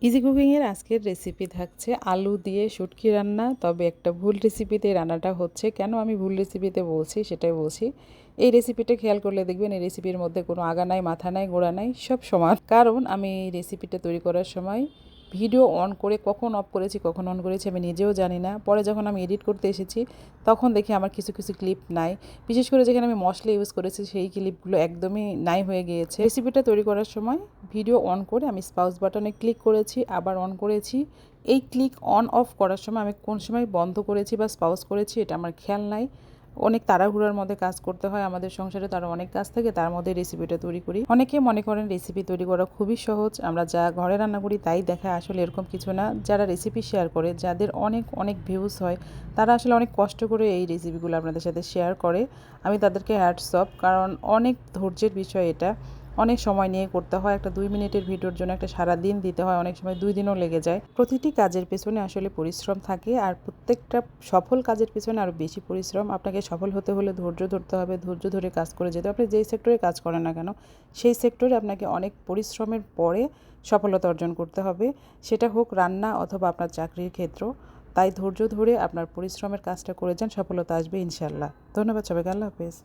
Easy কুকিংয়ের আজকের recipe থাকছে আলু দিয়ে শুটকি রান্না। তবে একটা ভুল রেসিপিতে রান্নাটা হচ্ছে। কেন আমি ভুল রেসিপিতে বলছি সেটাই বলছি। এই রেসিপিটা খেয়াল করলে দেখবেন এই রেসিপির মধ্যে কোনো আগা নাই, মাথা নাই, গোড়া নাই, সব সমান। কারণ আমি এই রেসিপিটা তৈরি করার সময় ভিডিও অন করে কখন অফ করেছি, কখন অন করেছি আমি নিজেও জানি না। পরে যখন আমি এডিট করতে এসেছি তখন দেখি আমার কিছু কিছু ক্লিপ নাই। বিশেষ করে যেখানে আমি মশলা ইউজ করেছি সেই ক্লিপগুলো একদমই নাই হয়ে গিয়েছে। রেসিপিটা তৈরি করার সময় ভিডিও অন করে আমি স্পাউস বাটনে ক্লিক করেছি, আবার অন করেছি। এই ক্লিক অন অফ করার সময় আমি কোন সময় বন্ধ করেছি বা স্পাউস করেছি এটা আমার খেয়াল নাই। অনেক তাড়াহুড়োর মধ্যে কাজ করতে হয় আমাদের সংসারে, তার অনেক কাজ থাকে, তার মধ্যে রেসিপিটা তৈরি করি। অনেকে মনে করেন রেসিপি তৈরি করা খুবই সহজ, আমরা যা ঘরে রান্না করি তাই দেখায়। আসলে এরকম কিছু না। যারা রেসিপি শেয়ার করে, যাদের অনেক অনেক ভিউজ হয়, তারা আসলে অনেক কষ্ট করে এই রেসিপিগুলো আপনাদের সাথে শেয়ার করে। আমি তাদেরকে হ্যাটস অফ, কারণ অনেক ধৈর্যের বিষয় এটা। অনেক সময় নিয়ে করতে হয়। একটা 2 মিনিটের ভিডিওর জন্য একটা সারা দিন দিতে হয়, অনেক সময় 2 দিনও লেগে যায়। প্রতিটি কাজের পেছনে আসলে পরিশ্রম থাকে, আর প্রত্যেকটা সফল কাজের পেছনে আরও বেশি পরিশ্রম। আপনাকে সফল হতে হলে ধৈর্য ধরতে হবে, ধৈর্য ধরে কাজ করে যেতে হবে। আপনি যেই সেক্টরে কাজ করেন না কেন, সেই সেক্টরে আপনাকে অনেক পরিশ্রমের পরে সফলতা অর্জন করতে হবে। সেটা হোক রান্না অথবা আপনার চাকরির ক্ষেত্র। তাই ধৈর্য ধরে আপনার পরিশ্রমের কাজটা করে যান, সফলতা আসবে ইনশাল্লাহ। ধন্যবাদ সবাইকে। আল্লাহ হাফেজ।